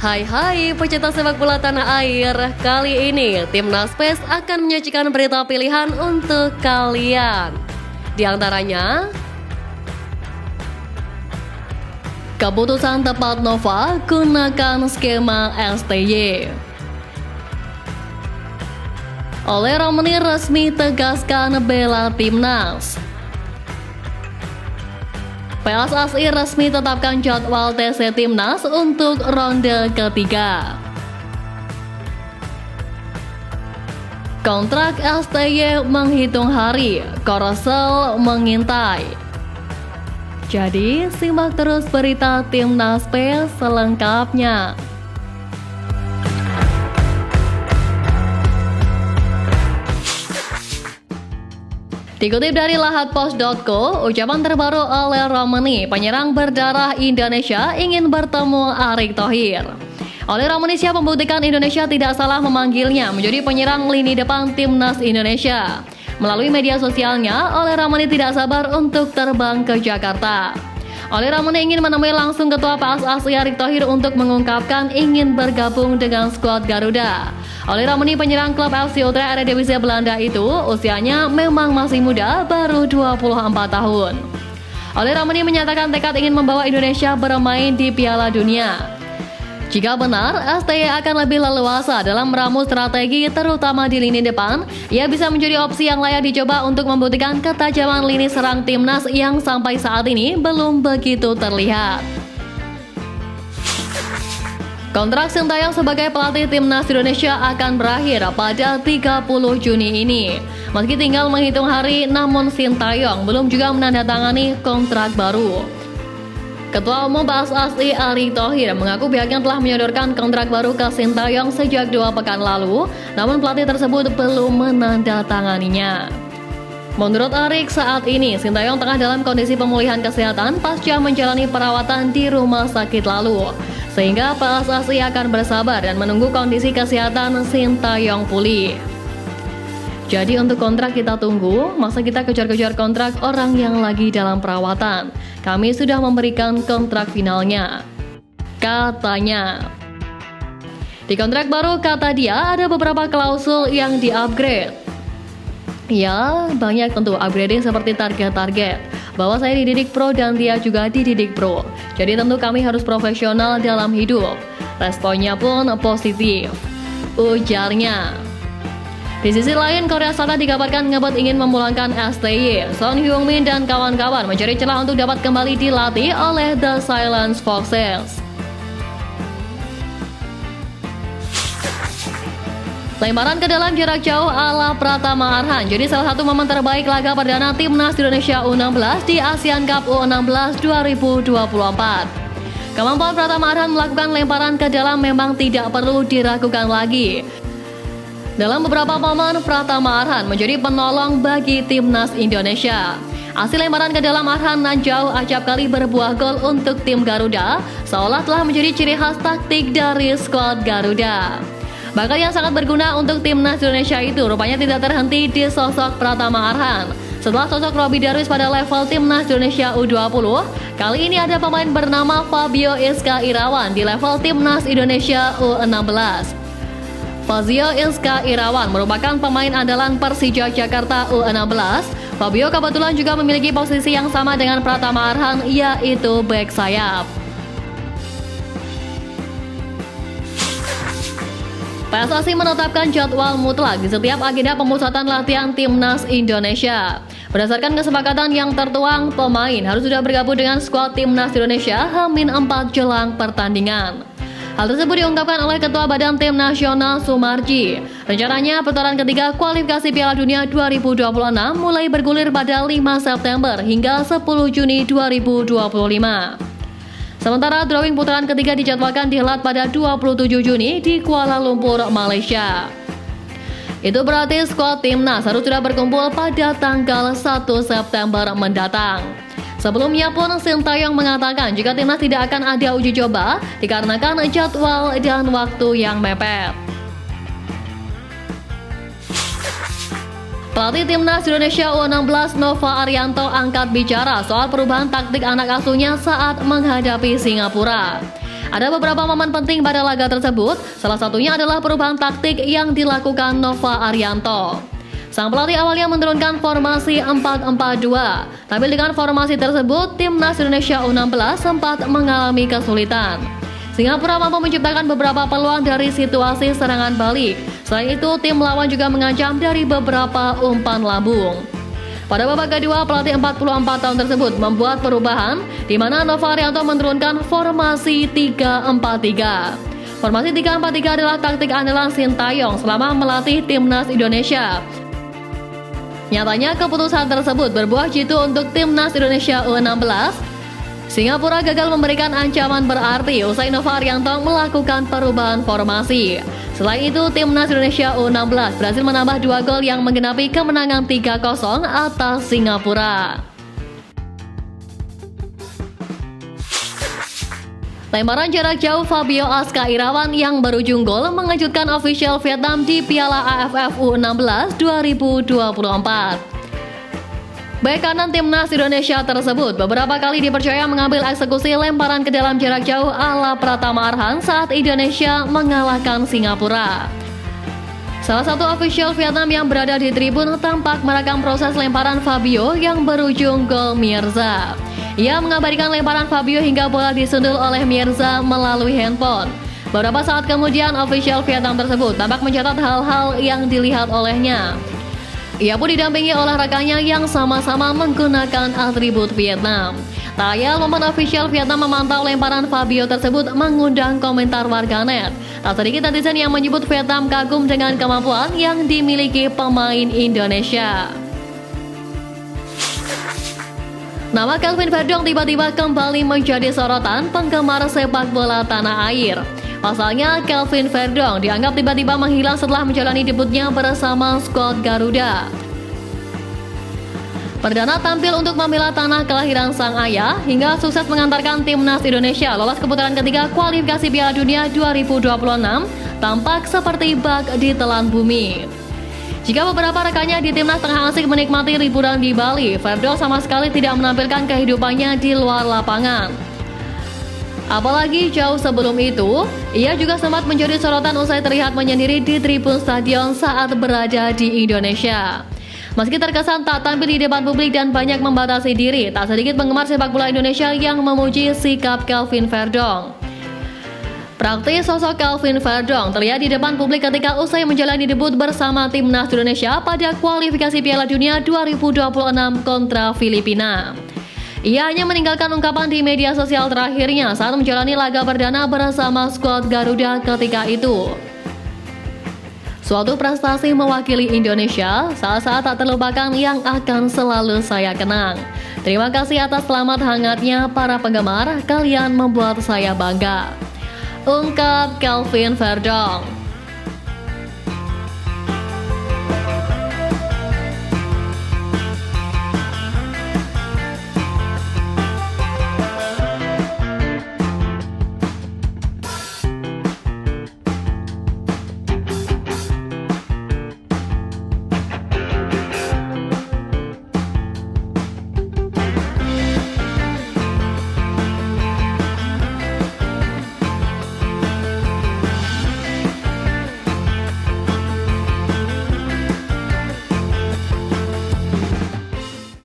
Hai pecinta sepak bola tanah air. Kali ini Timnas PES akan menyajikan berita pilihan untuk kalian. Di antaranya, keputusan tepat Nova gunakan skema STY. Oleh Ramani resmi tegaskan bela Timnas. PSSI resmi tetapkan jadwal TC Timnas untuk ronde ketiga. Kontrak STY menghitung hari, Korsel mengintai. Jadi, simak terus berita Timnas PES selengkapnya. Dikutip dari lahatpost.co, ucapan terbaru oleh Ramani, penyerang berdarah Indonesia ingin bertemu Erick Thohir. Oleh Ramani siap membuktikan Indonesia tidak salah memanggilnya menjadi penyerang lini depan Timnas Indonesia. Melalui media sosialnya, Oleh Ramani tidak sabar untuk terbang ke Jakarta. Oleh Ramani ingin menemui langsung Ketua PSSI Erick Thohir untuk mengungkapkan ingin bergabung dengan skuad Garuda. Oleh Ramani penyerang klub FC Utrecht Eredivisie Belanda itu usianya memang masih muda, baru 24 tahun. Oleh Ramani menyatakan tekad ingin membawa Indonesia bermain di Piala Dunia. Jika benar, STY akan lebih leluasa dalam meramu strategi terutama di lini depan, ia bisa menjadi opsi yang layak dicoba untuk membuktikan ketajaman lini serang Timnas yang sampai saat ini belum begitu terlihat. Kontrak Sintayong sebagai pelatih Timnas Indonesia akan berakhir pada 30 Juni ini. Meski tinggal menghitung hari, namun Sintayong belum juga menandatangani kontrak baru. Ketua Umum PSSI Erick Thohir mengaku pihaknya telah menyodorkan kontrak baru ke Sintayong sejak 2 pekan lalu, namun pelatih tersebut belum menandatanganinya. Menurut Erick, saat ini Sintayong tengah dalam kondisi pemulihan kesehatan pasca menjalani perawatan di rumah sakit lalu, sehingga PSSI akan bersabar dan menunggu kondisi kesehatan Sintayong pulih. Jadi untuk kontrak kita tunggu, masa kita kejar-kejar kontrak orang yang lagi dalam perawatan. Kami sudah memberikan kontrak finalnya, katanya. Di kontrak baru, kata dia, ada beberapa klausul yang di-upgrade. Ya, banyak tentu upgrading seperti target-target, bahwa saya dididik pro dan dia juga dididik pro. Jadi tentu kami harus profesional dalam hidup. Responnya pun positif, ujarnya. Di sisi lain, Korea Selatan dikabarkan ngebet ingin memulangkan STY. Son Heung-min dan kawan-kawan mencari celah untuk dapat kembali dilatih oleh The Silent Foxes. Lemparan ke dalam jarak jauh ala Pratama Arhan jadi salah satu momen terbaik laga perdana Timnas Indonesia U16 di Asian Cup U16 2024. Kemampuan Pratama Arhan melakukan lemparan ke dalam memang tidak perlu diragukan lagi. Dalam beberapa momen, Pratama Arhan menjadi penolong bagi Timnas Indonesia. Hasil lemparan ke dalam Arhan nan jauh acap kali berbuah gol untuk tim Garuda, seolah telah menjadi ciri khas taktik dari skuad Garuda. Bakal yang sangat berguna untuk Timnas Indonesia itu rupanya tidak terhenti di sosok Pratama Arhan. Setelah sosok Robby Darwis pada level Timnas Indonesia U20, kali ini ada pemain bernama Fabio Izka Irawan di level Timnas Indonesia U16. Fazio Izka Irawan merupakan pemain andalan Persija Jakarta U16. Fabio kebetulan juga memiliki posisi yang sama dengan Pratama Arhan, yaitu bek sayap. PSSI menetapkan jadwal mutlak di setiap agenda pemusatan latihan Timnas Indonesia. Berdasarkan kesepakatan yang tertuang, pemain harus sudah bergabung dengan skuad Timnas Indonesia H-4 jelang pertandingan. Hal tersebut diungkapkan oleh Ketua Badan Tim Nasional Sumarji. Rencananya putaran ketiga kualifikasi Piala Dunia 2026 mulai bergulir pada 5 September hingga 10 Juni 2025. Sementara drawing putaran ketiga dijadwalkan dihelat pada 27 Juni di Kuala Lumpur, Malaysia. Itu berarti skuad Timnas harus sudah berkumpul pada tanggal 1 September mendatang. Sebelumnya pun Sintayong mengatakan jika Timnas tidak akan ada uji coba dikarenakan jadwal dan waktu yang mepet. Pelatih Timnas Indonesia U16 Nova Arianto angkat bicara soal perubahan taktik anak asuhnya saat menghadapi Singapura. Ada beberapa momen penting pada laga tersebut, salah satunya adalah perubahan taktik yang dilakukan Nova Arianto. Sang pelatih awalnya menurunkan formasi 4-4-2, tapi dengan formasi tersebut, timnas Indonesia U16 sempat mengalami kesulitan. Singapura mampu menciptakan beberapa peluang dari situasi serangan balik. Selain itu, tim lawan juga mengancam dari beberapa umpan lambung. Pada babak kedua, pelatih 44 tahun tersebut membuat perubahan, di mana Nova Arianto menurunkan formasi 3-4-3. Formasi 3-4-3 adalah taktik andalan Sintayong selama melatih timnas Indonesia. Nyatanya, keputusan tersebut berbuah jitu untuk timnas Indonesia U16. Singapura gagal memberikan ancaman berarti usai Nova Arianto melakukan perubahan formasi. Selain itu, timnas Indonesia U16 berhasil menambah 2 gol yang menggenapi kemenangan 3-0 atas Singapura. Lemparan jarak jauh Fabio Aska Irawan yang berujung gol mengejutkan official Vietnam di Piala AFF U16 2024. Bek kanan timnas Indonesia tersebut beberapa kali dipercaya mengambil eksekusi lemparan ke dalam jarak jauh ala Pratama Arhan saat Indonesia mengalahkan Singapura. Salah satu official Vietnam yang berada di tribun tampak merekam proses lemparan Fabio yang berujung gol Mirza. Ia mengabadikan lemparan Fabio hingga bola disundul oleh Mirza melalui handphone. Beberapa saat kemudian official Vietnam tersebut tampak mencatat hal-hal yang dilihat olehnya. Ia pun didampingi oleh rekannya yang sama-sama menggunakan atribut Vietnam. Tak ayal, momen official Vietnam memantau lemparan Fabio tersebut mengundang komentar warganet. Tak sedikit netizen yang menyebut Vietnam kagum dengan kemampuan yang dimiliki pemain Indonesia. Nama Kelvin Verdong tiba-tiba kembali menjadi sorotan penggemar sepak bola tanah air. Pasalnya, Kelvin Verdong dianggap tiba-tiba menghilang setelah menjalani debutnya bersama skuad Garuda. Perdana tampil untuk membela tanah kelahiran sang ayah hingga sukses mengantarkan timnas Indonesia lolos ke putaran ketiga kualifikasi Piala Dunia 2026 tampak seperti bak ditelan bumi. Jika beberapa rekannya di timnas tengah asik menikmati liburan di Bali, Verdong sama sekali tidak menampilkan kehidupannya di luar lapangan. Apalagi jauh sebelum itu, ia juga sempat menjadi sorotan usai terlihat menyendiri di tribun stadion saat berada di Indonesia. Meski terkesan tak tampil di depan publik dan banyak membatasi diri, tak sedikit penggemar sepak bola Indonesia yang memuji sikap Kelvin Verdong. Praktis sosok Kelvin Verdong terlihat di depan publik ketika usai menjalani debut bersama timnas Indonesia pada kualifikasi Piala Dunia 2026 kontra Filipina. Ia hanya meninggalkan ungkapan di media sosial terakhirnya saat menjalani laga perdana bersama skuad Garuda ketika itu. Suatu prestasi mewakili Indonesia, saat-saat tak terlupakan yang akan selalu saya kenang. Terima kasih atas selamat hangatnya para penggemar, kalian membuat saya bangga. Ungkap Kelvin Verdong.